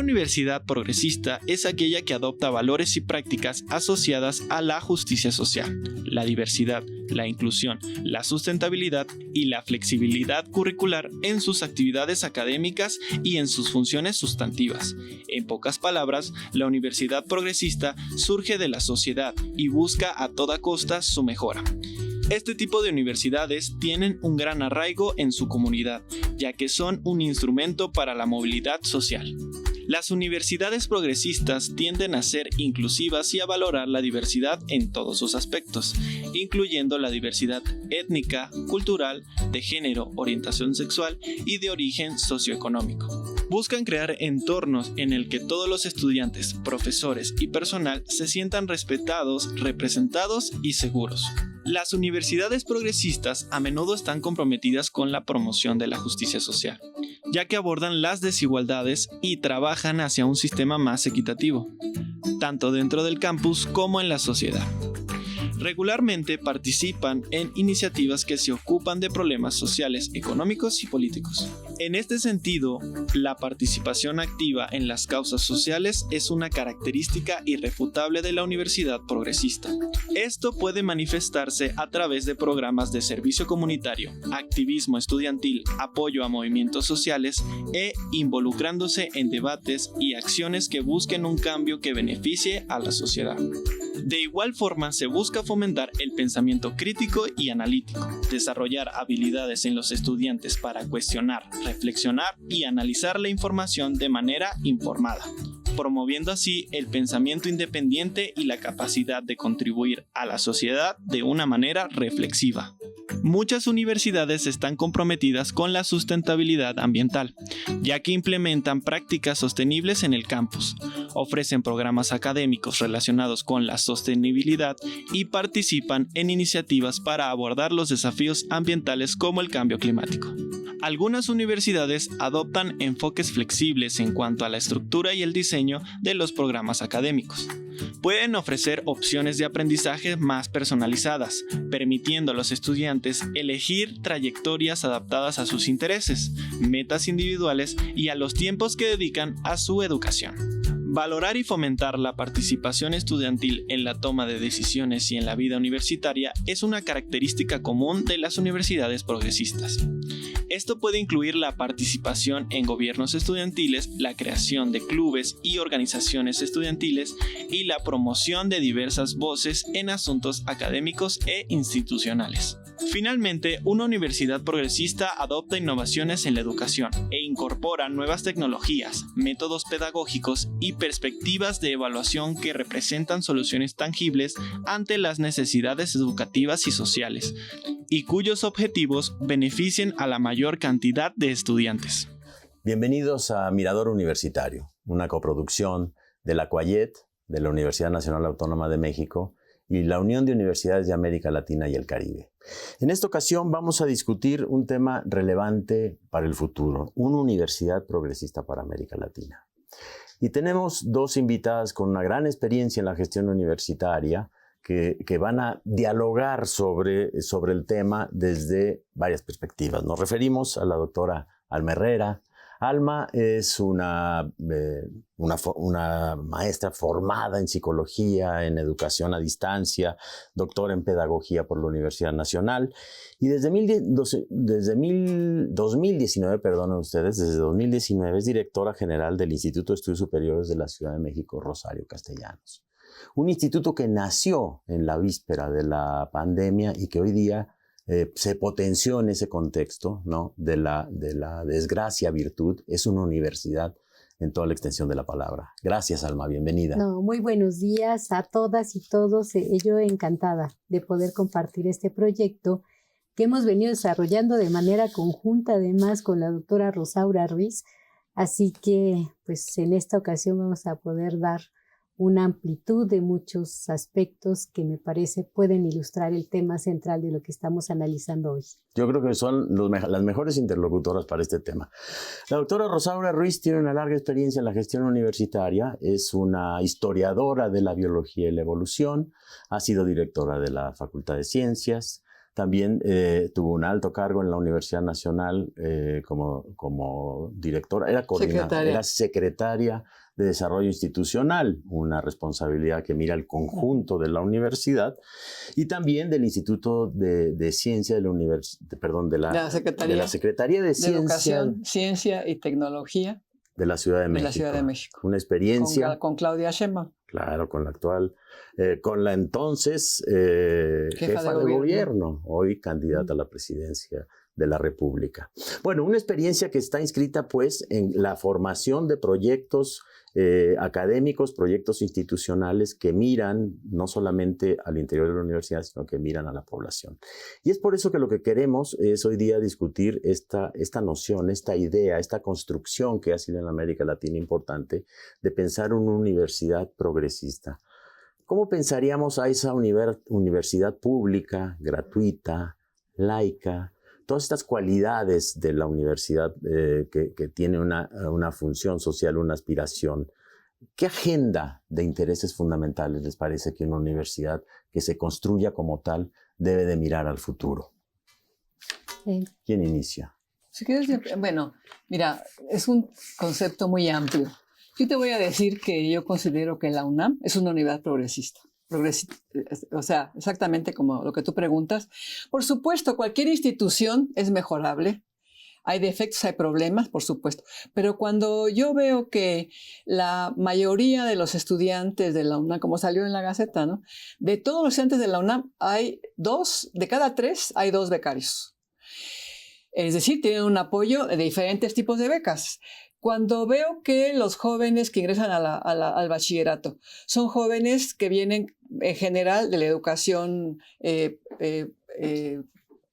universidad progresista es aquella que adopta valores y prácticas asociadas a la justicia social, la diversidad, la inclusión, la sustentabilidad y la flexibilidad curricular en sus actividades académicas y en sus funciones sustantivas. En pocas palabras, la universidad progresista surge de la sociedad y busca a toda costa su mejora. Este tipo de universidades tienen un gran arraigo en su comunidad, ya que son un instrumento para la movilidad social. Las universidades progresistas tienden a ser inclusivas y a valorar la diversidad en todos sus aspectos, incluyendo la diversidad étnica, cultural, de género, orientación sexual y de origen socioeconómico. Buscan crear entornos en el que todos los estudiantes, profesores y personal se sientan respetados, representados y seguros. Las universidades progresistas a menudo están comprometidas con la promoción de la justicia social, ya que abordan las desigualdades y trabajan hacia un sistema más equitativo, tanto dentro del campus como en la sociedad. Regularmente participan en iniciativas que se ocupan de problemas sociales, económicos y políticos. En este sentido, la participación activa en las causas sociales es una característica irrefutable de la universidad progresista. Esto puede manifestarse a través de programas de servicio comunitario, activismo estudiantil, apoyo a movimientos sociales e involucrándose en debates y acciones que busquen un cambio que beneficie a la sociedad. De igual forma, se busca fomentar el pensamiento crítico y analítico, desarrollar habilidades en los estudiantes para cuestionar, reflexionar y analizar la información de manera informada, promoviendo así el pensamiento independiente y la capacidad de contribuir a la sociedad de una manera reflexiva. Muchas universidades están comprometidas con la sustentabilidad ambiental, ya que implementan prácticas sostenibles en el campus, ofrecen programas académicos relacionados con la sostenibilidad y participan en iniciativas para abordar los desafíos ambientales como el cambio climático. Algunas universidades adoptan enfoques flexibles en cuanto a la estructura y el diseño de los programas académicos. Pueden ofrecer opciones de aprendizaje más personalizadas, permitiendo a los estudiantes elegir trayectorias adaptadas a sus intereses, metas individuales y a los tiempos que dedican a su educación. Valorar y fomentar la participación estudiantil en la toma de decisiones y en la vida universitaria es una característica común de las universidades progresistas. Esto puede incluir la participación en gobiernos estudiantiles, la creación de clubes y organizaciones estudiantiles y la promoción de diversas voces en asuntos académicos e institucionales. Finalmente, una universidad progresista adopta innovaciones en la educación e incorpora nuevas tecnologías, métodos pedagógicos y perspectivas de evaluación que representan soluciones tangibles ante las necesidades educativas y sociales, y cuyos objetivos beneficien a la mayor cantidad de estudiantes. Bienvenidos a Mirador Universitario, una coproducción de la CUAYET, de la Universidad Nacional Autónoma de México, y la Unión de Universidades de América Latina y el Caribe. En esta ocasión vamos a discutir un tema relevante para el futuro, una universidad progresista para América Latina. Y tenemos dos invitadas con una gran experiencia en la gestión universitaria que van a dialogar sobre el tema desde varias perspectivas. Nos referimos a la doctora Alma Herrera. Alma es una maestra formada en psicología, en educación a distancia, doctora en pedagogía por la Universidad Nacional y desde 2019 es directora general del Instituto de Estudios Superiores de la Ciudad de México, Rosario Castellanos. Un instituto que nació en la víspera de la pandemia y que hoy día se potenció en ese contexto, ¿no? de la desgracia virtud. Es una universidad en toda la extensión de la palabra. Gracias, Alma, bienvenida. No, muy buenos días a todas y todos. Yo encantada de poder compartir este proyecto que hemos venido desarrollando de manera conjunta, además con la doctora Rosaura Ruiz. Así que, pues, en esta ocasión vamos a poder dar una amplitud de muchos aspectos que me parece pueden ilustrar el tema central de lo que estamos analizando hoy. Yo creo que son las mejores interlocutoras para este tema. La doctora Rosaura Ruiz tiene una larga experiencia en la gestión universitaria, es una historiadora de la biología y la evolución, ha sido directora de la Facultad de Ciencias, También tuvo un alto cargo en la Universidad Nacional como directora, era coordinadora, era secretaria de Desarrollo Institucional, una responsabilidad que mira el conjunto de la universidad, y también del Instituto de Ciencia de la Secretaría de Ciencia, Educación, Ciencia y Tecnología de la Ciudad de México. De la Ciudad de México. Una experiencia. Con Claudia Sheinbaum. Claro, con la actual, con la entonces jefa de gobierno, hoy candidata a la presidencia de la República. Bueno, una experiencia que está inscrita pues en la formación de proyectos académicos, proyectos institucionales que miran no solamente al interior de la universidad, sino que miran a la población. Y es por eso que lo que queremos es hoy día discutir esta noción, esta idea, esta construcción que ha sido en América Latina importante de pensar una universidad progresista. ¿Cómo pensaríamos a esa universidad pública, gratuita, laica? Todas estas cualidades de la universidad que tiene una función social, una aspiración. ¿Qué agenda de intereses fundamentales les parece que una universidad que se construya como tal debe de mirar al futuro? ¿Quién inicia? Si quieres, bueno, mira, es un concepto muy amplio. Yo te voy a decir que yo considero que la UNAM es una universidad progresista. O sea, exactamente como lo que tú preguntas. Por supuesto, cualquier institución es mejorable. Hay defectos, hay problemas, por supuesto. Pero cuando yo veo que la mayoría de los estudiantes de la UNAM, como salió en la Gaceta, ¿no? De todos los estudiantes de la UNAM, de cada 3 hay 2 becarios. Es decir, tienen un apoyo de diferentes tipos de becas. Cuando veo que los jóvenes que ingresan al bachillerato son jóvenes que vienen en general de la educación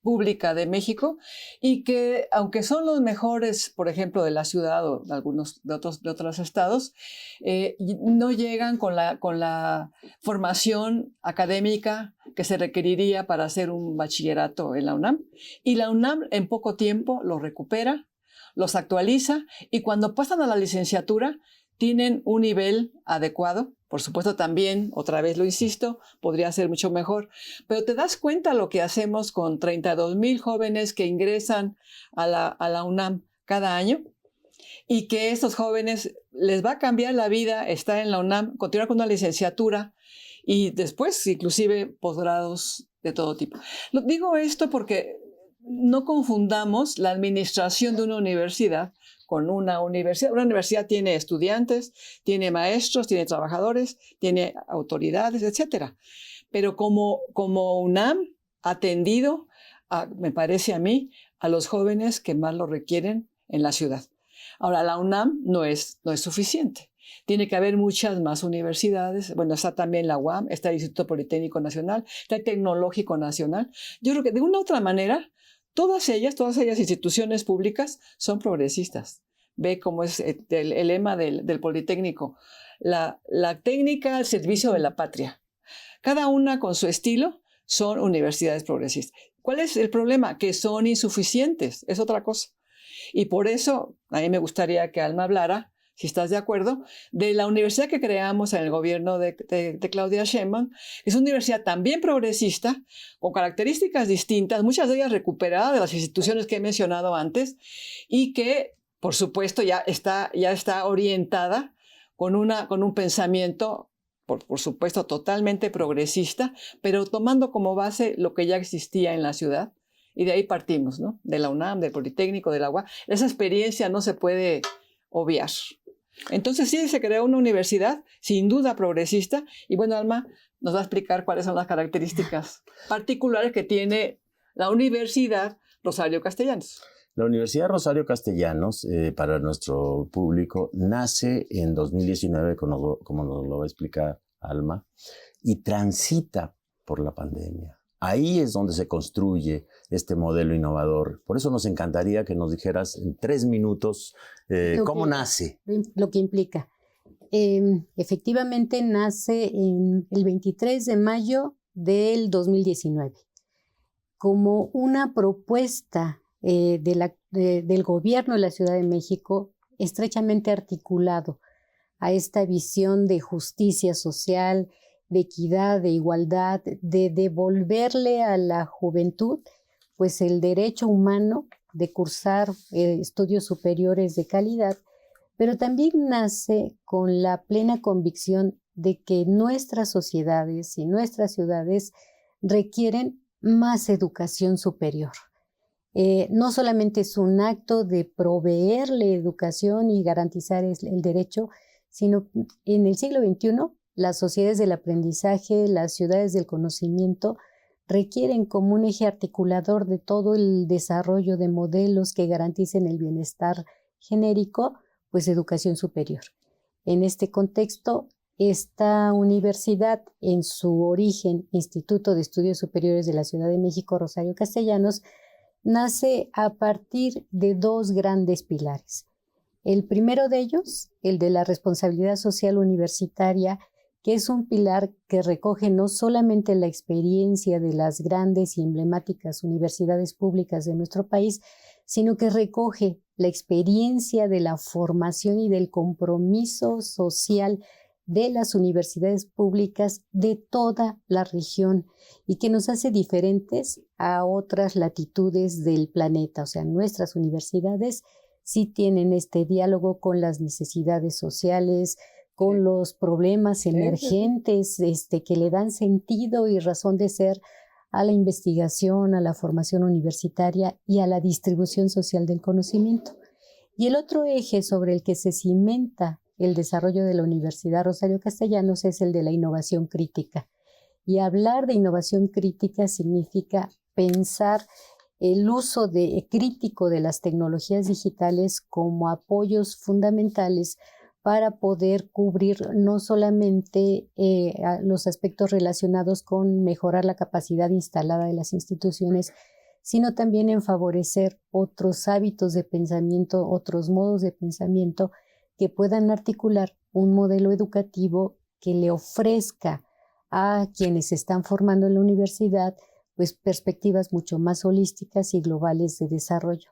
pública de México y que, aunque son los mejores, por ejemplo, de la ciudad o de algunos de otros estados, no llegan con la formación académica que se requeriría para hacer un bachillerato en la UNAM. Y la UNAM en poco tiempo lo recupera, los actualiza y cuando pasan a la licenciatura tienen un nivel adecuado. Por supuesto también, otra vez lo insisto, podría ser mucho mejor. Pero te das cuenta lo que hacemos con 32,000 jóvenes que ingresan a la UNAM cada año y que estos jóvenes les va a cambiar la vida estar en la UNAM, continuar con una licenciatura y después inclusive posgrados de todo tipo. Digo esto porque no confundamos la administración de una universidad con una universidad. Una universidad tiene estudiantes, tiene maestros, tiene trabajadores, tiene autoridades, etc. Pero como UNAM ha atendido, me parece a mí, a los jóvenes que más lo requieren en la ciudad. Ahora, la UNAM no es suficiente. Tiene que haber muchas más universidades. Bueno, está también la UAM, está el Instituto Politécnico Nacional, está el Tecnológico Nacional. Yo creo que de una u otra manera, todas ellas instituciones públicas son progresistas. Ve cómo es el lema del Politécnico. La técnica al servicio de la patria. Cada una con su estilo son universidades progresistas. ¿Cuál es el problema? Que son insuficientes. Es otra cosa. Y por eso a mí me gustaría que Alma hablara, si estás de acuerdo, de la universidad que creamos en el gobierno de Claudia Sheinbaum. Es una universidad también progresista, con características distintas, muchas de ellas recuperadas de las instituciones que he mencionado antes, y que, por supuesto, ya está orientada con un pensamiento, por supuesto, totalmente progresista, pero tomando como base lo que ya existía en la ciudad. Y de ahí partimos, ¿no? De la UNAM, del Politécnico, de la UAM. Esa experiencia no se puede obviar. Entonces sí, se creó una universidad sin duda progresista y bueno, Alma nos va a explicar cuáles son las características particulares que tiene la Universidad Rosario Castellanos. La Universidad Rosario Castellanos, para nuestro público, nace en 2019, como nos lo va a explicar Alma, y transita por la pandemia. Ahí es donde se construye este modelo innovador. Por eso nos encantaría que nos dijeras en 3 minutos cómo nace. Lo que implica. Efectivamente nace el 23 de mayo del 2019 como una propuesta del gobierno de la Ciudad de México estrechamente articulado a esta visión de justicia social de equidad, de igualdad, de devolverle a la juventud pues el derecho humano de cursar estudios superiores de calidad, pero también nace con la plena convicción de que nuestras sociedades y nuestras ciudades requieren más educación superior. No solamente es un acto de proveerle educación y garantizar el derecho, sino en el siglo XXI, las sociedades del aprendizaje, las ciudades del conocimiento, requieren como un eje articulador de todo el desarrollo de modelos que garanticen el bienestar genérico, pues educación superior. En este contexto, esta universidad, en su origen, Instituto de Estudios Superiores de la Ciudad de México, Rosario Castellanos, nace a partir de dos grandes pilares. El primero de ellos, el de la responsabilidad social universitaria, que es un pilar que recoge no solamente la experiencia de las grandes y emblemáticas universidades públicas de nuestro país, sino que recoge la experiencia de la formación y del compromiso social de las universidades públicas de toda la región y que nos hace diferentes a otras latitudes del planeta. O sea, nuestras universidades sí tienen este diálogo con las necesidades sociales, con los problemas emergentes que le dan sentido y razón de ser a la investigación, a la formación universitaria y a la distribución social del conocimiento. Y el otro eje sobre el que se cimenta el desarrollo de la Universidad Rosario Castellanos es el de la innovación crítica. Y hablar de innovación crítica significa pensar el uso crítico de las tecnologías digitales como apoyos fundamentales para poder cubrir no solamente los aspectos relacionados con mejorar la capacidad instalada de las instituciones, sino también en favorecer otros hábitos de pensamiento, otros modos de pensamiento que puedan articular un modelo educativo que le ofrezca a quienes se están formando en la universidad pues perspectivas mucho más holísticas y globales de desarrollo.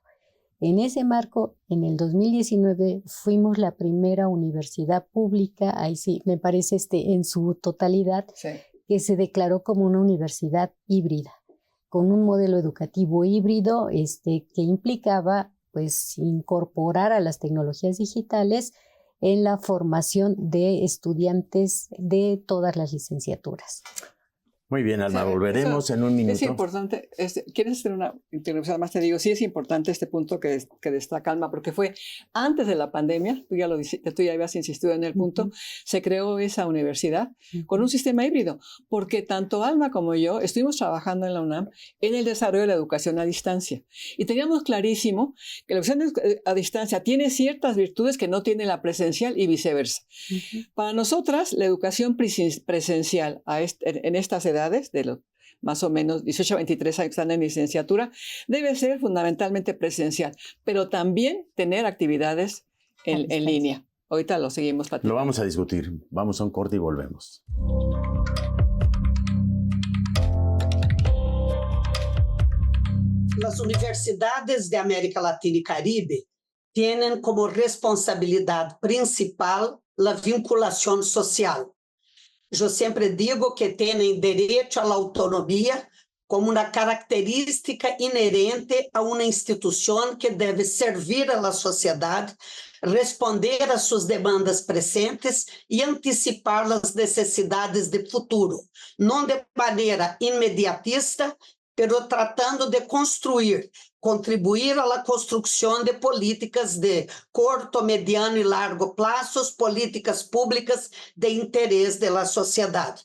En ese marco, en el 2019 fuimos la primera universidad pública, ahí sí me parece en su totalidad, sí, que se declaró como una universidad híbrida, con un modelo educativo híbrido que implicaba pues incorporar a las tecnologías digitales en la formación de estudiantes de todas las licenciaturas. Muy bien, Alma, volveremos en un minuto. Es importante, ¿quieres hacer una interrupción más? Te digo, sí es importante este punto que destaca Alma, porque fue antes de la pandemia, tú ya habías insistido en el punto, se creó esa universidad con un sistema híbrido, porque tanto Alma como yo estuvimos trabajando en la UNAM en el desarrollo de la educación a distancia. Y teníamos clarísimo que la educación a distancia tiene ciertas virtudes que no tiene la presencial y viceversa. Para nosotras, la educación presencial en estas edades, de los más o menos 18 a 23 años que están en licenciatura, debe ser fundamentalmente presencial, pero también tener actividades en línea. Ahorita lo seguimos platicando. Lo vamos a discutir. Vamos a un corte y volvemos. Las universidades de América Latina y Caribe tienen como responsabilidad principal la vinculación social. Eu sempre digo que têm direito à autonomia como uma característica inerente a uma instituição que deve servir à sociedade, responder às suas demandas presentes e antecipar as necessidades de futuro, não de maneira imediatista, pero tratando de construir, contribuir à construção de políticas de curto, mediano e largo prazos, políticas públicas de interesse da sociedade.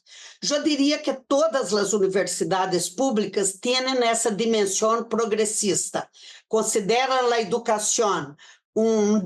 Eu diria que todas as universidades públicas têm essa dimensão progressista, consideram a educação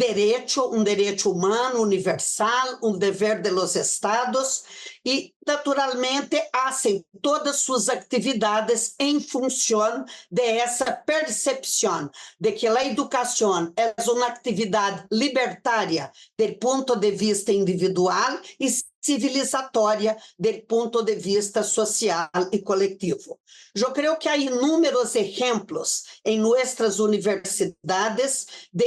direito humano universal, dever de los estados e, naturalmente, fazem todas suas atividades em função de essa percepção de que a educação é uma atividade libertária do ponto de vista individual e civilizatória do ponto de vista social e coletivo. Eu creio que há inúmeros exemplos em nossas universidades de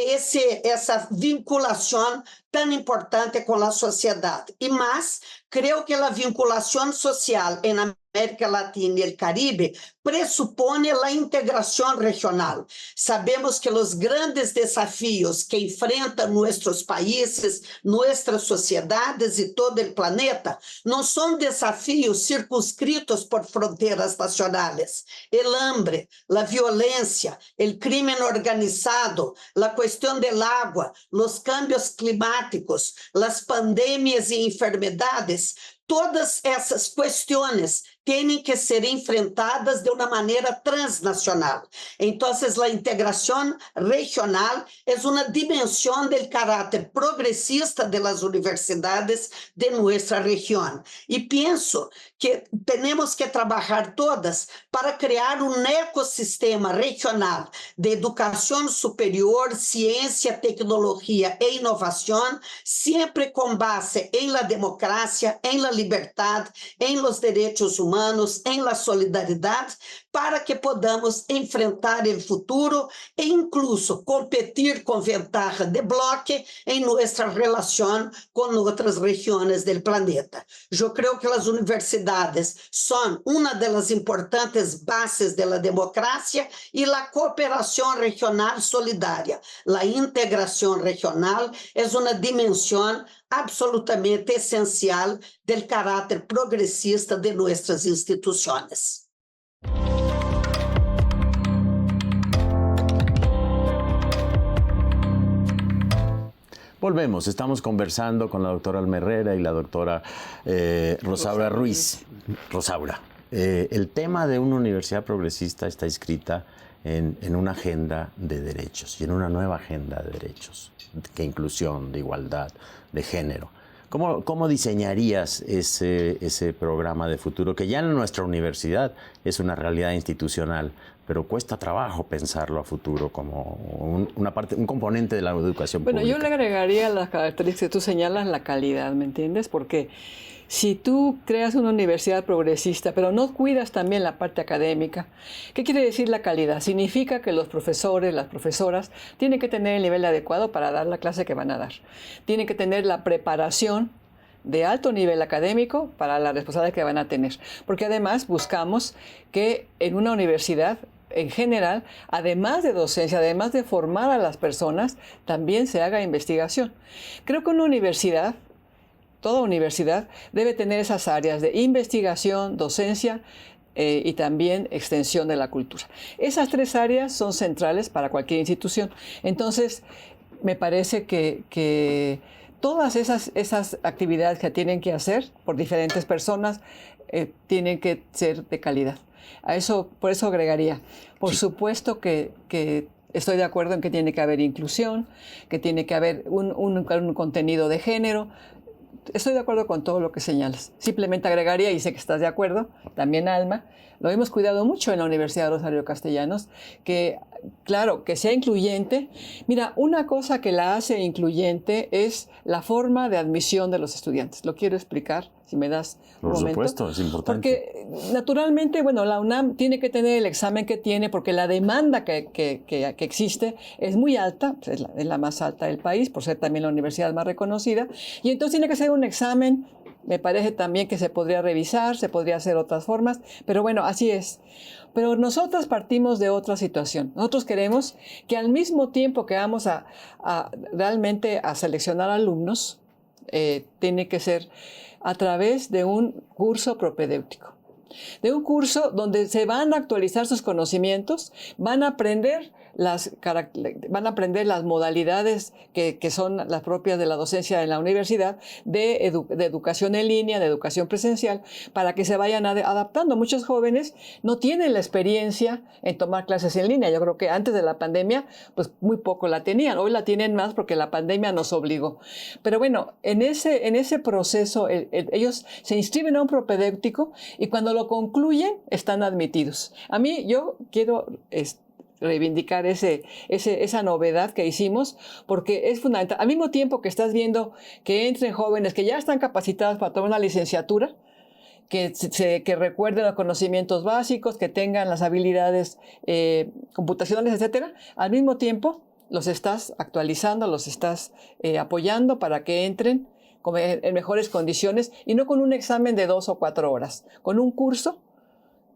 essa vinculação tão importante com a sociedade. E mais, creio que a vinculação social em América Latina e o Caribe pressupõe a integração regional. Sabemos que os grandes desafios que enfrentam nossos países, nossas sociedades e todo o planeta não são desafios circunscritos por fronteiras nacionais. O hambre, a violência, o crime organizado, a questão do água, os cambios climáticos, as pandemias e enfermedades, todas essas questões têm que ser enfrentadas de uma maneira transnacional. Então, a integração regional é uma dimensão do caráter progressista das universidades de nossa região. E penso que temos que trabalhar todas para criar um ecossistema regional de educação superior, ciência, tecnologia e inovação, sempre com base em la democracia, em la liberdade, em los direitos humanos, em la solidariedade, para que podamos enfrentar o futuro e incluso competir com ventaja de bloque em nossa relação com outras regiões do planeta. Eu creio que as universidades são uma das importantes bases da democracia e a cooperação regional solidária. A integração regional é uma dimensão absolutamente essencial do caráter progressista de nossas instituições. Volvemos, estamos conversando con la doctora Alma Herrera y la doctora Rosaura Ruiz. Rosaura, el tema de una universidad progresista está inscrita en una agenda de derechos y en una nueva agenda de derechos, de inclusión, de igualdad, de género. ¿Cómo diseñarías ese programa de futuro que ya en nuestra universidad es una realidad institucional, pero cuesta trabajo pensarlo a futuro como un componente de la educación pública? Bueno, yo le agregaría las características que tú señalas, la calidad, ¿me entiendes? Porque si tú creas una universidad progresista, pero no cuidas también la parte académica, ¿qué quiere decir la calidad? Significa que los profesores, las profesoras, tienen que tener el nivel adecuado para dar la clase que van a dar. Tienen que tener la preparación de alto nivel académico para la responsabilidad que van a tener. Porque además buscamos que en una universidad, en general, además de docencia, además de formar a las personas, también se haga investigación. Creo que una universidad, toda universidad, debe tener esas áreas de investigación, docencia y también extensión de la cultura. Esas tres áreas son centrales para cualquier institución. Entonces, me parece que todas esas actividades que tienen que hacer por diferentes personas tienen que ser de calidad. Por eso agregaría, por supuesto que estoy de acuerdo en que tiene que haber inclusión, que tiene que haber un contenido de género. Estoy de acuerdo con todo lo que señalas. Simplemente agregaría, y sé que estás de acuerdo, también Alma, lo hemos cuidado mucho en la Universidad de Rosario Castellanos, que, claro, que sea incluyente. Mira, una cosa que la hace incluyente es la forma de admisión de los estudiantes. Lo quiero explicar, si me das un momento. Por supuesto, es importante. Porque, naturalmente, bueno, la UNAM tiene que tener el examen que tiene, porque la demanda que existe es muy alta, es la más alta del país, por ser también la universidad más reconocida, y entonces tiene que ser un examen. Me parece también que se podría revisar, se podría hacer otras formas, pero bueno, así es. Pero nosotros partimos de otra situación. Nosotros queremos que al mismo tiempo que vamos a realmente a seleccionar alumnos, tiene que ser a través de un curso propedéutico. De un curso donde se van a actualizar sus conocimientos, van a aprender las modalidades que son las propias de la docencia en la universidad, de educación en línea, de educación presencial, para que se vayan adaptando. Muchos jóvenes no tienen la experiencia en tomar clases en línea. Yo creo que antes de la pandemia, pues muy poco la tenían. Hoy la tienen más porque la pandemia nos obligó. Pero bueno, en ese proceso, ellos se inscriben a un propedéutico y cuando lo concluyen, están admitidos. A mí, yo quiero reivindicar esa novedad que hicimos, porque es fundamental. Al mismo tiempo que estás viendo que entren jóvenes que ya están capacitados para tomar una licenciatura, que recuerden los conocimientos básicos, que tengan las habilidades computacionales, etcétera, al mismo tiempo los estás actualizando, los estás apoyando para que entren en mejores condiciones y no con un examen de 2 o 4 horas, con un curso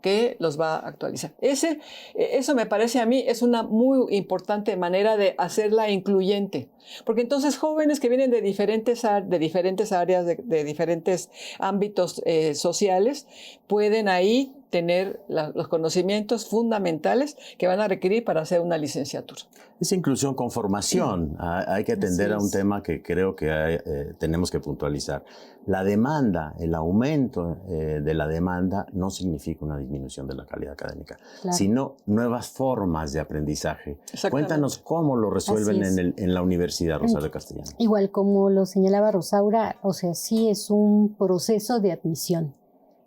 que los va a actualizar. Eso me parece a mí es una muy importante manera de hacerla incluyente, porque entonces jóvenes que vienen de diferentes áreas, de diferentes ámbitos sociales, pueden ahí tener los conocimientos fundamentales que van a requerir para hacer una licenciatura. Esa inclusión con formación, hay que atender a un tema que creo que tenemos que puntualizar. La demanda, el aumento de la demanda no significa una disminución de la calidad académica, sino nuevas formas de aprendizaje. Cuéntanos cómo lo resuelven en la Universidad Rosario Castellano. Igual como lo señalaba Rosaura, o sea, sí es un proceso de admisión.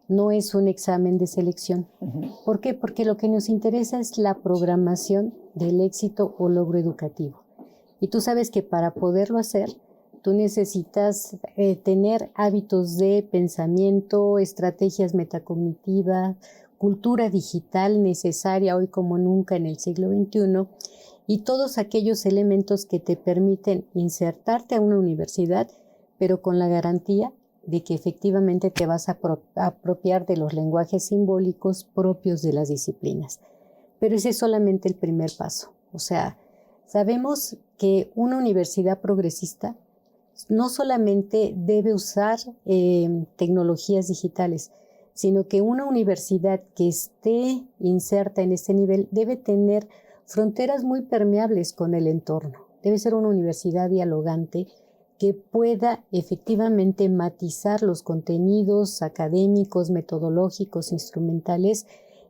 No es un examen de selección. ¿Por qué? Porque lo que nos interesa es la programación del éxito o logro educativo. Y tú sabes que para poderlo hacer, tú necesitas tener hábitos de pensamiento, estrategias metacognitivas, cultura digital necesaria hoy como nunca en el siglo XXI, y todos aquellos elementos que te permiten insertarte a una universidad, pero con la garantía de que efectivamente te vas a apropiar de los lenguajes simbólicos propios de las disciplinas. Pero ese es solamente el primer paso. O sea, sabemos que una universidad progresista no solamente debe usar tecnologías digitales, sino que una universidad que esté inserta en este nivel debe tener fronteras muy permeables con el entorno. Debe ser una universidad dialogante que pueda efectivamente matizar los contenidos académicos, metodológicos, instrumentales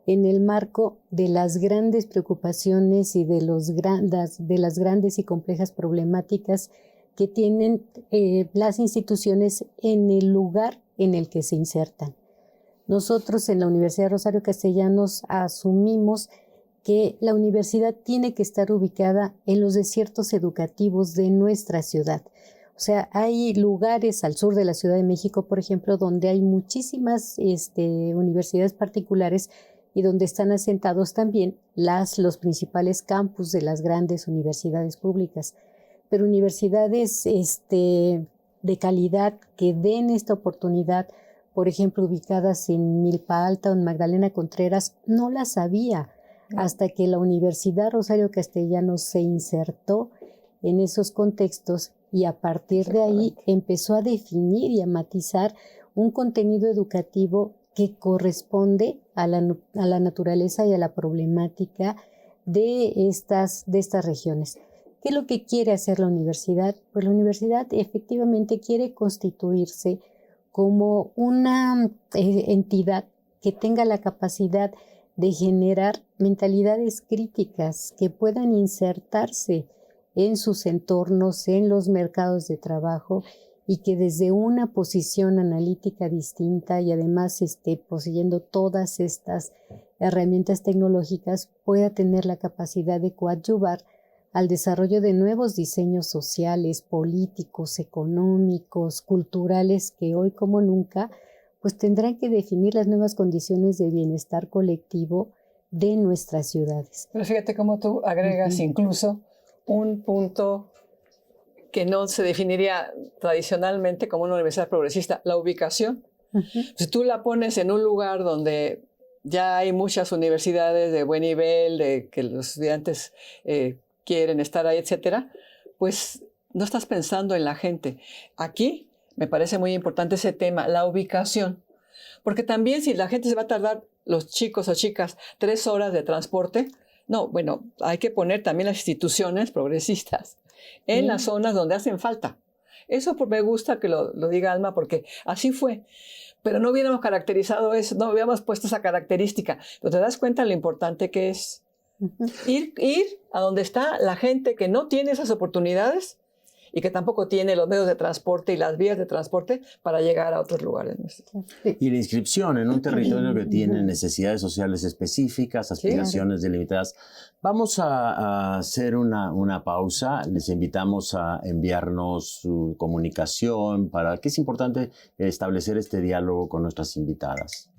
en el marco de las grandes preocupaciones y de las grandes y complejas problemáticas que tienen las instituciones en el lugar en el que se insertan. Nosotros en la Universidad Rosario Castellanos asumimos que la universidad tiene que estar ubicada en los desiertos educativos de nuestra ciudad. O sea, hay lugares al sur de la Ciudad de México, por ejemplo, donde hay muchísimas universidades particulares y donde están asentados también los principales campus de las grandes universidades públicas. Pero universidades de calidad que den esta oportunidad, por ejemplo, ubicadas en Milpa Alta o en Magdalena Contreras, no las había hasta que la Universidad Rosario Castellanos se insertó en esos contextos y a partir de ahí empezó a definir y a matizar un contenido educativo que corresponde a la naturaleza y a la problemática de estas regiones. ¿Qué es lo que quiere hacer la universidad? Pues la universidad efectivamente quiere constituirse como una entidad que tenga la capacidad de generar mentalidades críticas que puedan insertarse en sus entornos, en los mercados de trabajo y que desde una posición analítica distinta y además poseyendo todas estas herramientas tecnológicas pueda tener la capacidad de coadyuvar al desarrollo de nuevos diseños sociales, políticos, económicos, culturales que hoy como nunca pues tendrán que definir las nuevas condiciones de bienestar colectivo de nuestras ciudades. Pero fíjate cómo tú agregas incluso un punto que no se definiría tradicionalmente como una universidad progresista, la ubicación. Si tú la pones en un lugar donde ya hay muchas universidades de buen nivel, de que los estudiantes quieren estar ahí, etcétera, pues no estás pensando en la gente. Aquí me parece muy importante ese tema, la ubicación. Porque también si la gente se va a tardar, los chicos o chicas, 3 horas de transporte, no, bueno, hay que poner también las instituciones progresistas en las zonas donde hacen falta. Eso me gusta que lo diga Alma, porque así fue. Pero no hubiéramos caracterizado eso, no hubiéramos puesto esa característica. Pero te das cuenta de lo importante que es ir a donde está la gente que no tiene esas oportunidades y que tampoco tiene los medios de transporte y las vías de transporte para llegar a otros lugares. Y la inscripción en un territorio que tiene necesidades sociales específicas, aspiraciones delimitadas. Vamos a hacer una pausa. Les invitamos a enviarnos su comunicación para que es importante establecer este diálogo con nuestras invitadas.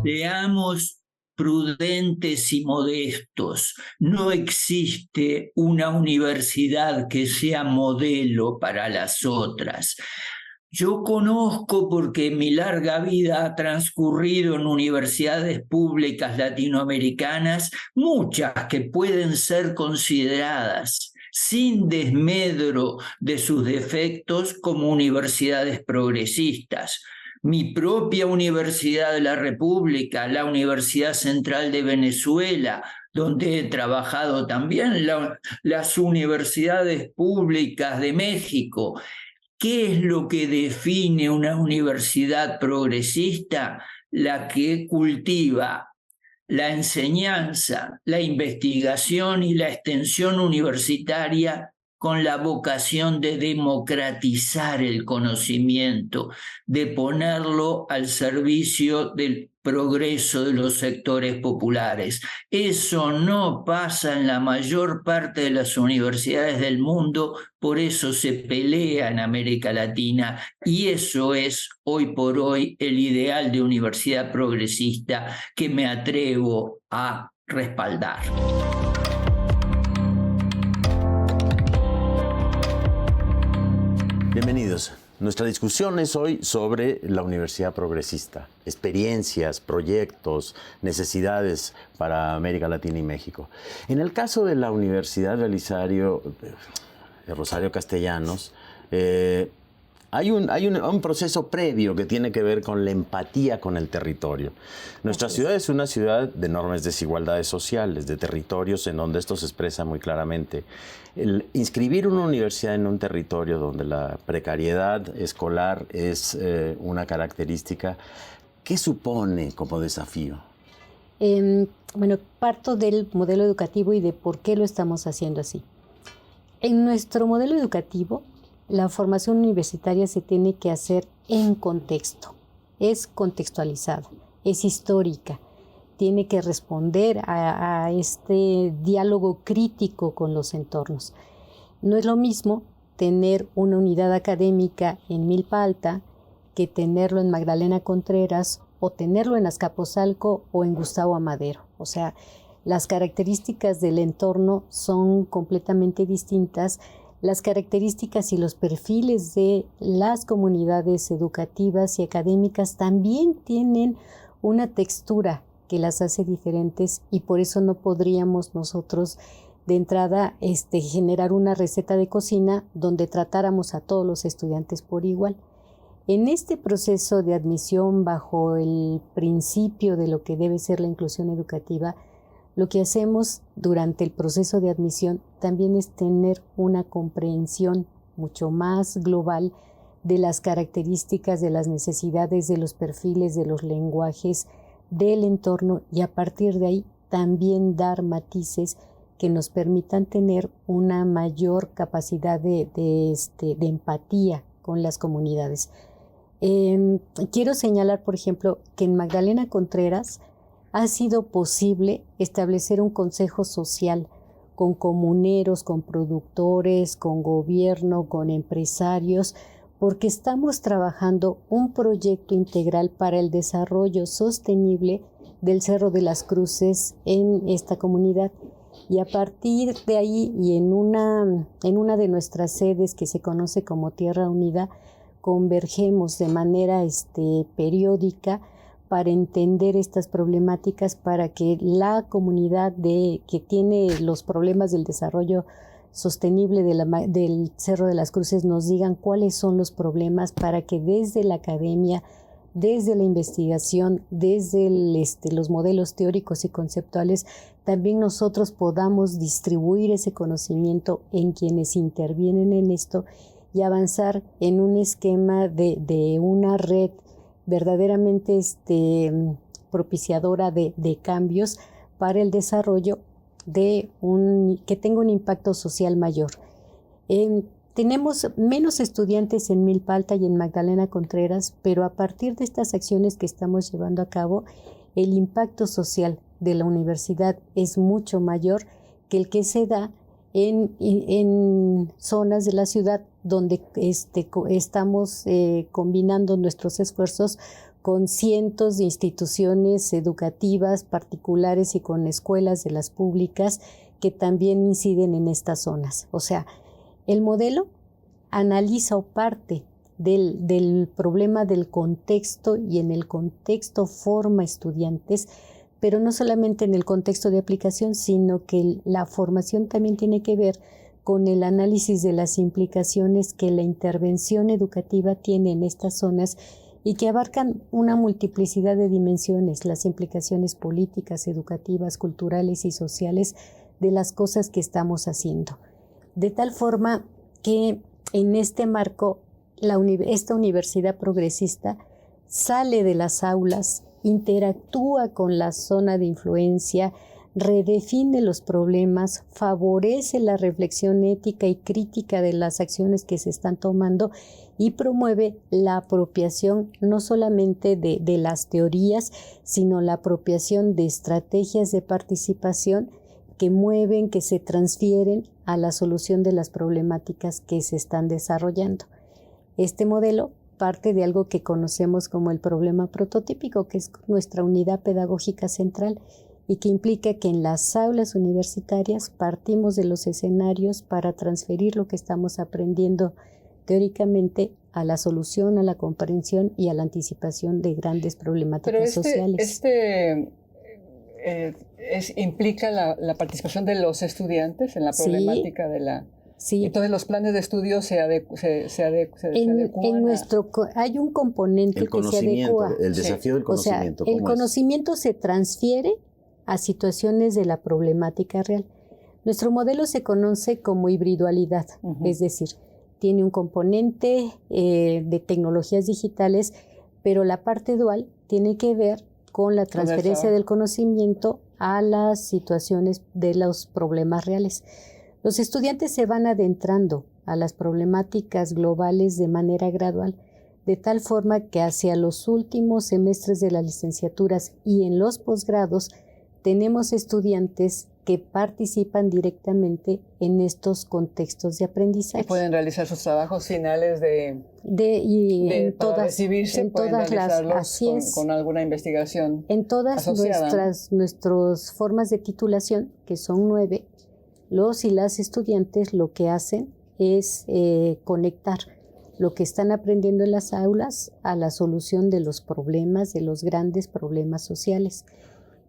Seamos prudentes y modestos. No existe una universidad que sea modelo para las otras. Yo conozco, porque mi larga vida ha transcurrido en universidades públicas latinoamericanas, muchas que pueden ser consideradas, sin desmedro de sus defectos, como universidades progresistas. Mi propia Universidad de la República, la Universidad Central de Venezuela, donde he trabajado también, las universidades públicas de México. ¿Qué es lo que define una universidad progresista? La que cultiva la enseñanza, la investigación y la extensión universitaria con la vocación de democratizar el conocimiento, de ponerlo al servicio del progreso de los sectores populares. Eso no pasa en la mayor parte de las universidades del mundo, por eso se pelea en América Latina, y eso es hoy por hoy el ideal de universidad progresista que me atrevo a respaldar. Bienvenidos. Nuestra discusión es hoy sobre la universidad progresista, experiencias, proyectos, necesidades para América Latina y México. En el caso de la Universidad de Rosario Castellanos, hay un proceso previo que tiene que ver con la empatía con el territorio. Nuestra ciudad es una ciudad de enormes desigualdades sociales, de territorios en donde esto se expresa muy claramente. El inscribir una universidad en un territorio donde la precariedad escolar es una característica, ¿qué supone como desafío? Bueno, parto del modelo educativo y de por qué lo estamos haciendo así. En nuestro modelo educativo, la formación universitaria se tiene que hacer en contexto, es contextualizada, es histórica, tiene que responder a este diálogo crítico con los entornos. No es lo mismo tener una unidad académica en Milpa Alta que tenerlo en Magdalena Contreras o tenerlo en Azcapotzalco o en Gustavo Amadero. O sea, las características del entorno son completamente distintas. Las características y los perfiles de las comunidades educativas y académicas también tienen una textura que las hace diferentes, y por eso no podríamos nosotros de entrada generar una receta de cocina donde tratáramos a todos los estudiantes por igual. En este proceso de admisión bajo el principio de lo que debe ser la inclusión educativa, lo que hacemos durante el proceso de admisión también es tener una comprensión mucho más global de las características, de las necesidades, de los perfiles, de los lenguajes, del entorno, y a partir de ahí también dar matices que nos permitan tener una mayor capacidad de empatía con las comunidades. Quiero señalar, por ejemplo, que en Magdalena Contreras ha sido posible establecer un consejo social con comuneros, con productores, con gobierno, con empresarios, porque estamos trabajando un proyecto integral para el desarrollo sostenible del Cerro de las Cruces en esta comunidad. Y a partir de ahí y en una de nuestras sedes que se conoce como Tierra Unida, convergemos de manera periódica para entender estas problemáticas, para que la comunidad que tiene los problemas del desarrollo sostenible del Cerro de las Cruces nos digan cuáles son los problemas, para que desde la academia, desde la investigación, desde los modelos teóricos y conceptuales, también nosotros podamos distribuir ese conocimiento en quienes intervienen en esto y avanzar en un esquema de una red verdaderamente propiciadora de cambios para el desarrollo que tenga un impacto social mayor. Tenemos menos estudiantes en Milpa Alta y en Magdalena Contreras, pero a partir de estas acciones que estamos llevando a cabo, el impacto social de la universidad es mucho mayor que el que se da en zonas de la ciudad donde estamos combinando nuestros esfuerzos con cientos de instituciones educativas particulares y con escuelas de las públicas que también inciden en estas zonas. O sea, el modelo analiza o parte del problema del contexto, y en el contexto forma estudiantes, pero no solamente en el contexto de aplicación, sino que la formación también tiene que ver con el análisis de las implicaciones que la intervención educativa tiene en estas zonas y que abarcan una multiplicidad de dimensiones, las implicaciones políticas, educativas, culturales y sociales de las cosas que estamos haciendo. De tal forma que en este marco, esta universidad progresista sale de las aulas, interactúa con la zona de influencia, redefine los problemas, favorece la reflexión ética y crítica de las acciones que se están tomando y promueve la apropiación no solamente de las teorías, sino la apropiación de estrategias de participación que mueven, que se transfieren a la solución de las problemáticas que se están desarrollando. Este modelo parte de algo que conocemos como el problema prototípico, que es nuestra unidad pedagógica central, y que implica que en las aulas universitarias partimos de los escenarios para transferir lo que estamos aprendiendo teóricamente a la solución, a la comprensión y a la anticipación de grandes problemáticas sociales. ¿Implica la participación de los estudiantes en la problemática de la... Sí. Entonces los planes de estudio se adecuan. Hay un componente que se adecua. El desafío del conocimiento. O sea, el conocimiento se transfiere a situaciones de la problemática real. Nuestro modelo se conoce como hibridualidad, es decir, tiene un componente de tecnologías digitales, pero la parte dual tiene que ver con la transferencia del conocimiento a las situaciones de los problemas reales. Los estudiantes se van adentrando a las problemáticas globales de manera gradual, de tal forma que hacia los últimos semestres de las licenciaturas y en los posgrados tenemos estudiantes que participan directamente en estos contextos de aprendizaje. Y pueden realizar sus trabajos finales para recibirse, en pueden todas realizarlos con alguna investigación en todas nuestras formas de titulación, que son 9, los y las estudiantes lo que hacen es conectar lo que están aprendiendo en las aulas a la solución de los problemas, de los grandes problemas sociales.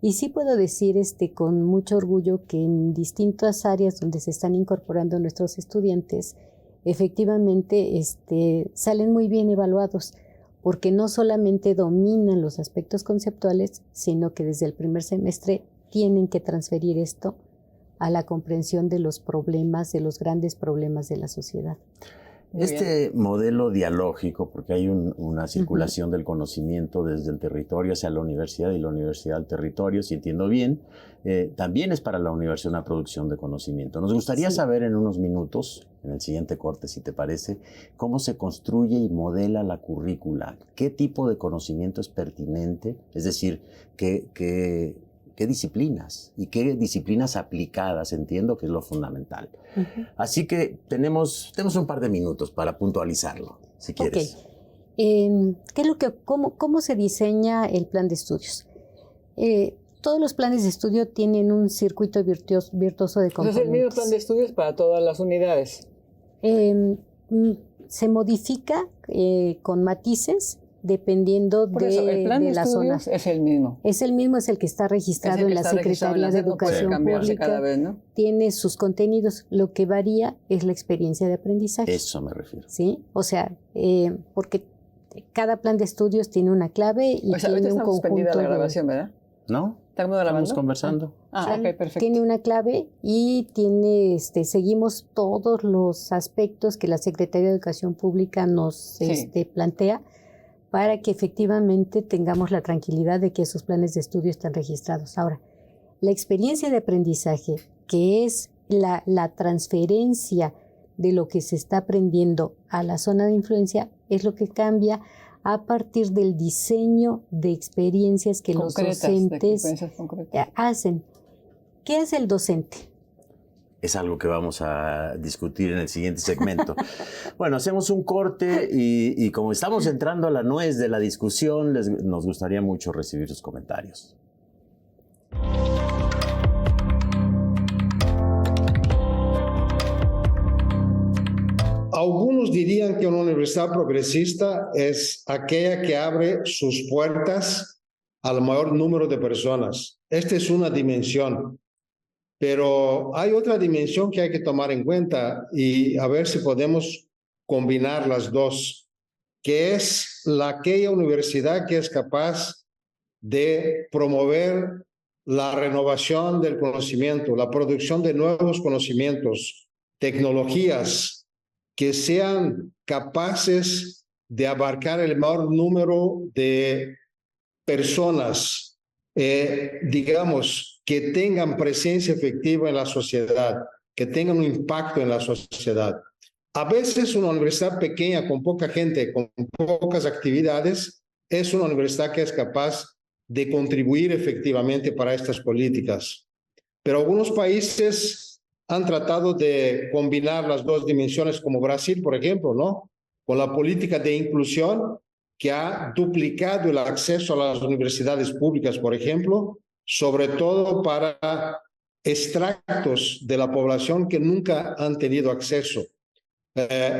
Y sí puedo decir con mucho orgullo que en distintas áreas donde se están incorporando nuestros estudiantes, efectivamente salen muy bien evaluados, porque no solamente dominan los aspectos conceptuales, sino que desde el primer semestre tienen que transferir esto a la comprensión de los problemas, de los grandes problemas de la sociedad. Modelo dialógico, porque hay una circulación del conocimiento desde el territorio hacia la universidad y la universidad al territorio, si entiendo bien, también es para la universidad una producción de conocimiento. Nos gustaría saber en unos minutos, en el siguiente corte, si te parece, cómo se construye y modela la currícula, qué tipo de conocimiento es pertinente, es decir, qué qué disciplinas y qué disciplinas aplicadas, entiendo que es lo fundamental. Así que tenemos un par de minutos para puntualizarlo, si quieres. ¿Qué es cómo se diseña el plan de estudios? Todos los planes de estudio tienen un circuito virtuoso de componentes. ¿Es el mismo plan de estudios para todas las unidades? Se modifica con matices dependiendo Por eso, el plan de la zona. Es el mismo. Es el que está registrado en la Secretaría de Educación Pública. Cada vez, ¿no? Tiene sus contenidos. Lo que varía es la experiencia de aprendizaje. Eso me refiero. ¿Sí? O sea, porque cada plan de estudios tiene una clave y tiene un conjunto la grabación, ¿verdad? ¿No? ¿Estamos conversando. Ok, perfecto. Tiene una clave y seguimos todos los aspectos que la Secretaría de Educación Pública nos plantea para que efectivamente tengamos la tranquilidad de que esos planes de estudio están registrados. Ahora, la experiencia de aprendizaje, que es la transferencia de lo que se está aprendiendo a la zona de influencia, es lo que cambia a partir del diseño de experiencias que los docentes hacen. ¿Qué hace el docente? Es algo que vamos a discutir en el siguiente segmento. Bueno, hacemos un corte y como estamos entrando a la nuez de la discusión, nos gustaría mucho recibir sus comentarios. Algunos dirían que una universidad progresista es aquella que abre sus puertas al mayor número de personas. Esta es una dimensión, pero hay otra dimensión que hay que tomar en cuenta y a ver si podemos combinar las dos, que es aquella universidad que es capaz de promover la renovación del conocimiento, la producción de nuevos conocimientos, tecnologías, que sean capaces de abarcar el mayor número de personas, digamos, que tengan presencia efectiva en la sociedad, que tengan un impacto en la sociedad. A veces una universidad pequeña, con poca gente, con pocas actividades, es una universidad que es capaz de contribuir efectivamente para estas políticas. Pero algunos países han tratado de combinar las dos dimensiones, como Brasil, por ejemplo, ¿no? Con la política de inclusión, que ha duplicado el acceso a las universidades públicas, por ejemplo, sobre todo para extractos de la población que nunca han tenido acceso.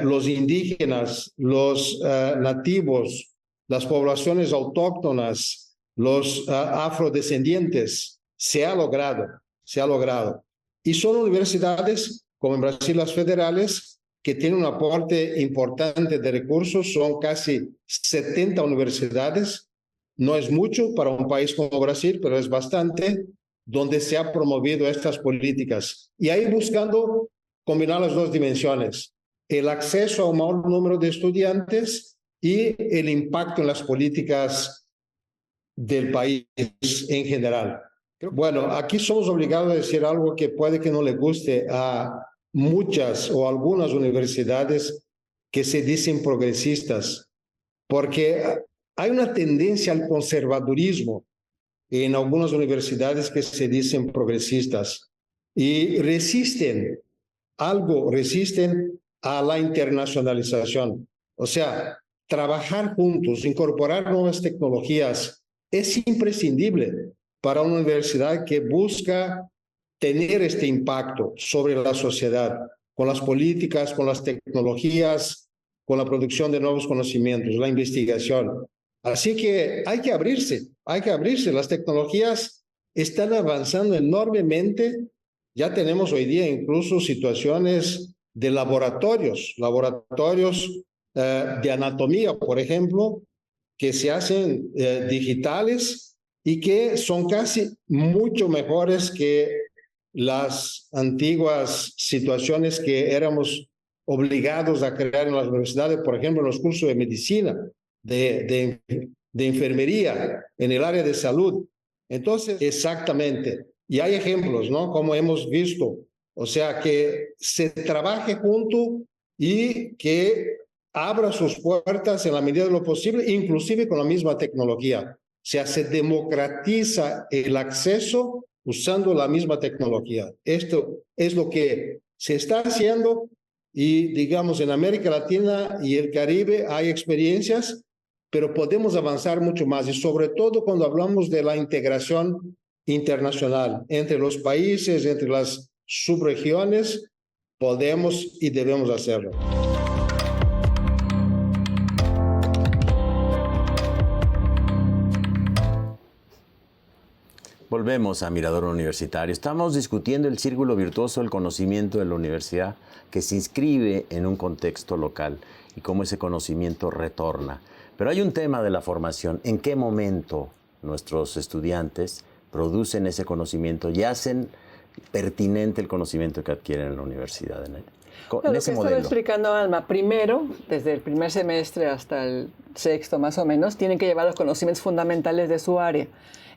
Los indígenas, los nativos, las poblaciones autóctonas, los afrodescendientes, se ha logrado. Y son universidades, como en Brasil las federales, que tienen un aporte importante de recursos, son casi 70 universidades, no es mucho para un país como Brasil, pero es bastante, donde se ha promovido estas políticas. Y ahí buscando combinar las dos dimensiones, el acceso a un mayor número de estudiantes y el impacto en las políticas del país en general. Bueno, aquí somos obligados a decir algo que puede que no le guste a muchas o algunas universidades que se dicen progresistas, porque hay una tendencia al conservadurismo en algunas universidades que se dicen progresistas y resisten a la internacionalización. O sea, trabajar juntos, incorporar nuevas tecnologías es imprescindible para una universidad que busca tener este impacto sobre la sociedad, con las políticas, con las tecnologías, con la producción de nuevos conocimientos, la investigación. Así que hay que abrirse. Las tecnologías están avanzando enormemente. Ya tenemos hoy día incluso situaciones de laboratorios de anatomía, por ejemplo, que se hacen digitales y que son casi mucho mejores que las antiguas situaciones que éramos obligados a crear en las universidades, por ejemplo, en los cursos de medicina, de enfermería, en el área de salud. Entonces, exactamente. Y hay ejemplos, ¿no? Como hemos visto. O sea, que se trabaje junto y que abra sus puertas en la medida de lo posible, inclusive con la misma tecnología. sea, se democratiza el acceso usando la misma tecnología. Esto es lo que se está haciendo y, digamos, en América Latina y el Caribe hay experiencias, pero podemos avanzar mucho más, y sobre todo cuando hablamos de la integración internacional entre los países, entre las subregiones, podemos y debemos hacerlo. Volvemos a Mirador Universitario. Estamos discutiendo el círculo virtuoso del conocimiento de la universidad que se inscribe en un contexto local y cómo ese conocimiento retorna. Pero hay un tema de la formación. ¿En qué momento nuestros estudiantes producen ese conocimiento y hacen pertinente el conocimiento que adquieren en la universidad? En lo que estaba explicando Alma, primero, desde el primer semestre hasta el sexto más o menos, tienen que llevar los conocimientos fundamentales de su área,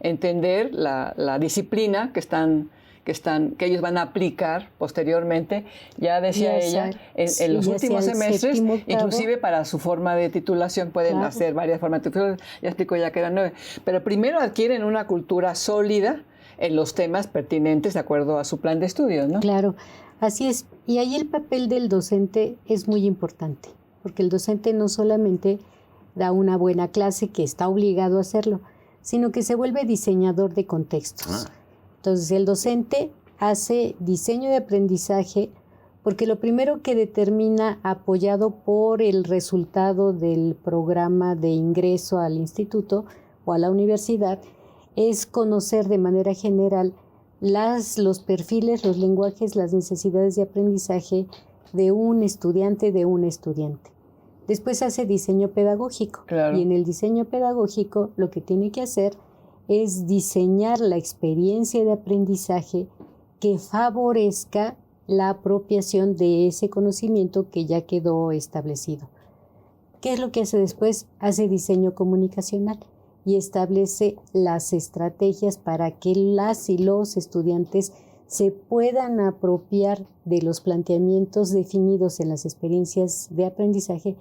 entender la disciplina que ellos van a aplicar posteriormente. Ya decía ella, en los últimos semestres, inclusive para su forma de titulación pueden hacer varias formas de titulación, ya explicó ya que eran 9, pero primero adquieren una cultura sólida en los temas pertinentes de acuerdo a su plan de estudios, ¿no? Claro, así es. Y ahí el papel del docente es muy importante, porque el docente no solamente da una buena clase, que está obligado a hacerlo, sino que se vuelve diseñador de contextos. Entonces, el docente hace diseño de aprendizaje porque lo primero que determina, apoyado por el resultado del programa de ingreso al instituto o a la universidad, es conocer de manera general los perfiles, los lenguajes, las necesidades de aprendizaje de un estudiante, Después hace diseño pedagógico. Claro. Y en el diseño pedagógico lo que tiene que hacer es diseñar la experiencia de aprendizaje que favorezca la apropiación de ese conocimiento que ya quedó establecido. ¿Qué es lo que hace después? Hace diseño comunicacional y establece las estrategias para que las y los estudiantes se puedan apropiar de los planteamientos definidos en las experiencias de aprendizaje.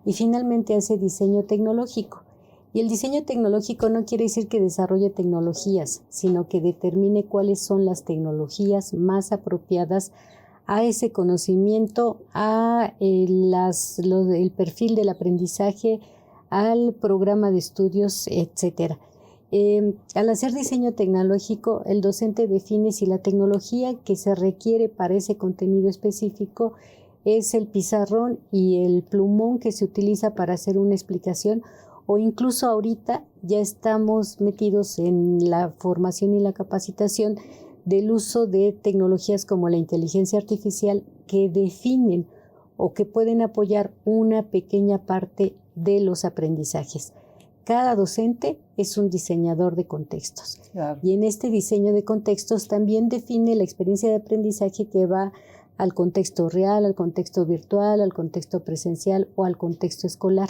Y finalmente hace diseño tecnológico. Y el diseño tecnológico no quiere decir que desarrolle tecnologías, sino que determine cuáles son las tecnologías más apropiadas a ese conocimiento, a el perfil del aprendizaje, al programa de estudios, etc. Al hacer diseño tecnológico, el docente define si la tecnología que se requiere para ese contenido específico es el pizarrón y el plumón que se utiliza para hacer una explicación, o incluso ahorita ya estamos metidos en la formación y la capacitación del uso de tecnologías como la inteligencia artificial que definen o que pueden apoyar una pequeña parte de los aprendizajes. Cada docente es un diseñador de contextos. Claro. Y en este diseño de contextos también define la experiencia de aprendizaje que va al contexto real, al contexto virtual, al contexto presencial o al contexto escolar.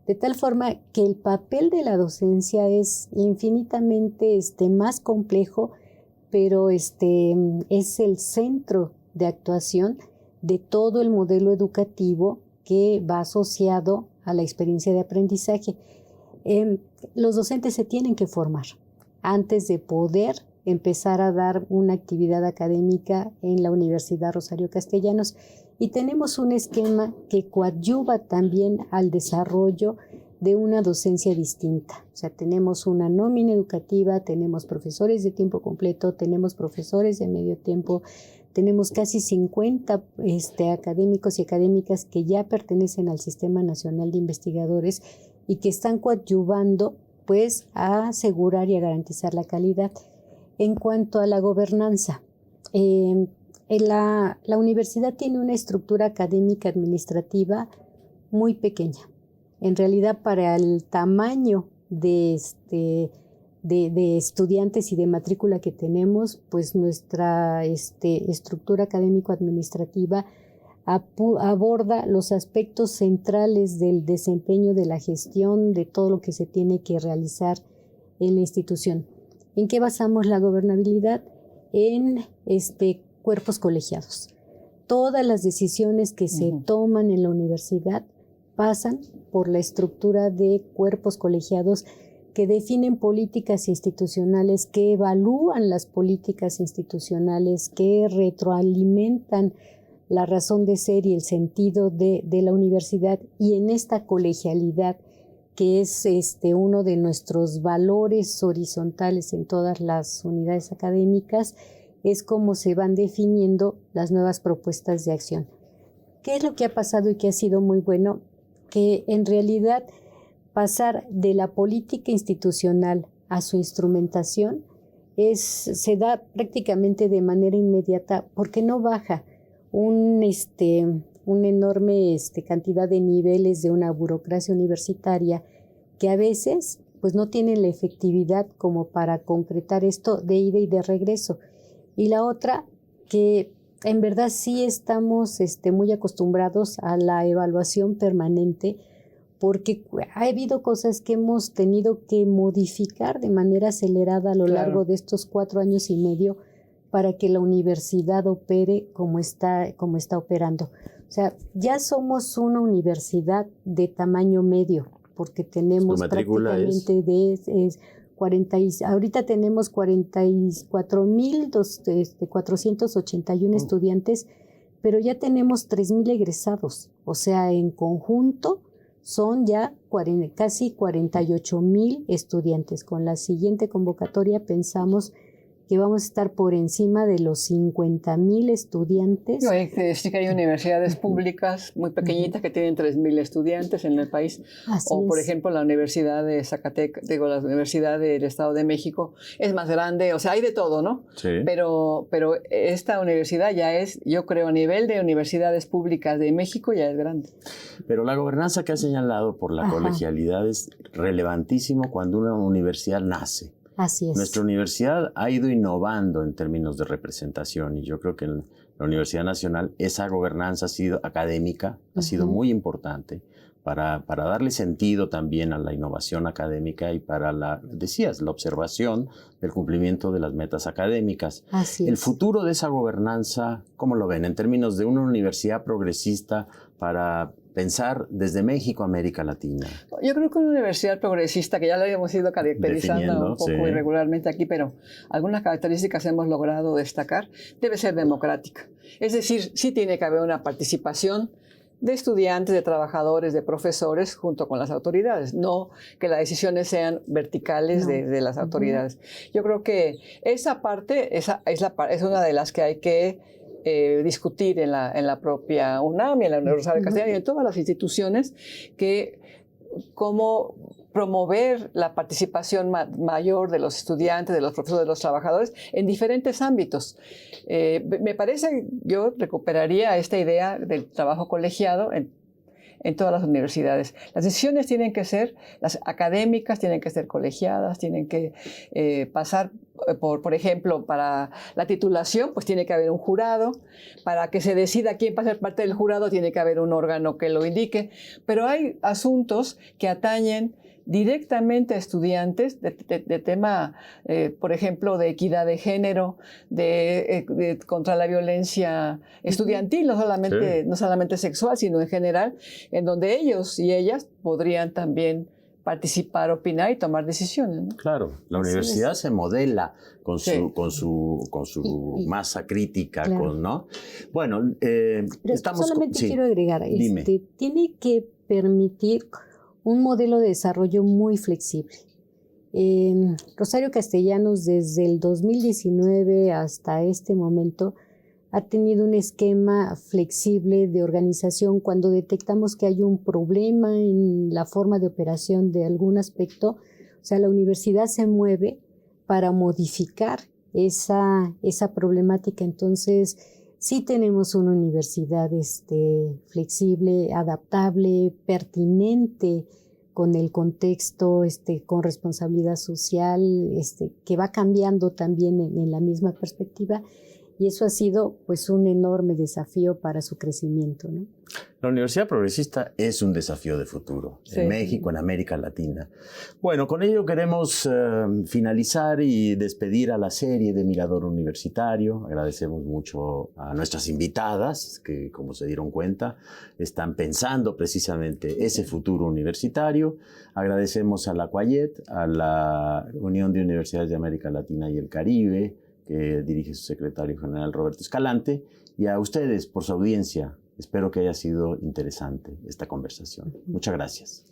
De tal forma que el papel de la docencia es infinitamente más complejo, pero es el centro de actuación de todo el modelo educativo que va asociado a la experiencia de aprendizaje. Los docentes se tienen que formar antes de poder empezar a dar una actividad académica en la Universidad Rosario Castellanos, y tenemos un esquema que coadyuva también al desarrollo de una docencia distinta. O sea, tenemos una nómina educativa, tenemos profesores de tiempo completo, tenemos profesores de medio tiempo, tenemos casi 50 académicos y académicas que ya pertenecen al Sistema Nacional de Investigadores y que están coadyuvando pues a asegurar y a garantizar la calidad. En cuanto a la gobernanza, la universidad tiene una estructura académica administrativa muy pequeña. En realidad, para el tamaño de estudiantes y de matrícula que tenemos, pues nuestra estructura académico-administrativa aborda los aspectos centrales del desempeño de la gestión de todo lo que se tiene que realizar en la institución. ¿En qué basamos la gobernabilidad? En cuerpos colegiados. Todas las decisiones que se toman en la universidad pasan por la estructura de cuerpos colegiados que definen políticas institucionales, que evalúan las políticas institucionales, que retroalimentan la razón de ser y el sentido de la universidad, y en esta colegialidad que es uno de nuestros valores horizontales en todas las unidades académicas, es como se van definiendo las nuevas propuestas de acción. ¿Qué es lo que ha pasado y que ha sido muy bueno? Que en realidad pasar de la política institucional a su instrumentación se da prácticamente de manera inmediata, porque no baja una enorme cantidad de niveles de una burocracia universitaria que a veces pues no tienen la efectividad como para concretar esto de ida y de regreso. Y la otra, que en verdad sí estamos muy acostumbrados a la evaluación permanente, porque ha habido cosas que hemos tenido que modificar de manera acelerada a lo largo de estos 4 años y medio para que la universidad opere como está operando. O sea, ya somos una universidad de tamaño medio, porque tenemos prácticamente ahorita tenemos 44,481 estudiantes, pero ya tenemos 3,000 egresados. O sea, en conjunto son ya casi 48,000 estudiantes. Con la siguiente convocatoria pensamos que vamos a estar por encima de los 50,000 estudiantes. Hay que decir que hay universidades públicas muy pequeñitas que tienen 3,000 estudiantes en el país. Por ejemplo, la Universidad de Zacatecas, la Universidad del Estado de México es más grande. O sea, hay de todo, ¿no? Sí. Pero esta universidad ya es, yo creo, a nivel de universidades públicas de México ya es grande. Pero la gobernanza que ha señalado por la colegialidad es relevantísimo cuando una universidad nace. Así es. Nuestra universidad ha ido innovando en términos de representación, y yo creo que en la Universidad Nacional esa gobernanza académica ha sido muy importante para darle sentido también a la innovación académica y para la observación del cumplimiento de las metas académicas. Así es. El futuro de esa gobernanza, ¿cómo lo ven? En términos de una universidad progresista para pensar desde México a América Latina. Yo creo que una universidad progresista, que ya la habíamos ido caracterizando un poco irregularmente aquí, pero algunas características hemos logrado destacar, debe ser democrática. Es decir, sí tiene que haber una participación de estudiantes, de trabajadores, de profesores, junto con las autoridades, no que las decisiones sean verticales de las autoridades. Yo creo que esa parte es una de las que hay que discutir en la propia UNAM y en la Universidad de Castellano y en todas las instituciones, que cómo promover la participación mayor de los estudiantes, de los profesores, de los trabajadores en diferentes ámbitos. Me parece, yo recuperaría esta idea del trabajo colegiado en todas las universidades. Las decisiones tienen que ser, las académicas tienen que ser colegiadas, tienen que pasar por ejemplo, para la titulación, pues tiene que haber un jurado. Para que se decida quién va a ser parte del jurado, tiene que haber un órgano que lo indique. Pero hay asuntos que atañen directamente a estudiantes de tema, por ejemplo, de equidad de género, contra la violencia estudiantil, no solamente sexual, sino en general, en donde ellos y ellas podrían también participar, opinar y tomar decisiones, ¿no? Claro, la universidad se modela con su masa crítica, ¿no? Bueno, pero solamente quiero agregar, tiene que permitir un modelo de desarrollo muy flexible. Rosario Castellanos, desde el 2019 hasta este momento, ha tenido un esquema flexible de organización. Cuando detectamos que hay un problema en la forma de operación de algún aspecto, o sea, la universidad se mueve para modificar esa problemática. Entonces, sí tenemos una universidad flexible, adaptable, pertinente con el contexto, con responsabilidad social, que va cambiando también en la misma perspectiva. y eso ha sido pues un enorme desafío para su crecimiento, ¿no? La Universidad Progresista es un desafío de futuro en México, en América Latina. Bueno, con ello queremos finalizar y despedir a la serie de Mirador Universitario. Agradecemos mucho a nuestras invitadas que, como se dieron cuenta, están pensando precisamente ese futuro universitario. Agradecemos a la Cuayet, a la Unión de Universidades de América Latina y el Caribe, que dirige su secretario general Roberto Escalante, y a ustedes por su audiencia. Espero que haya sido interesante esta conversación. Muchas gracias.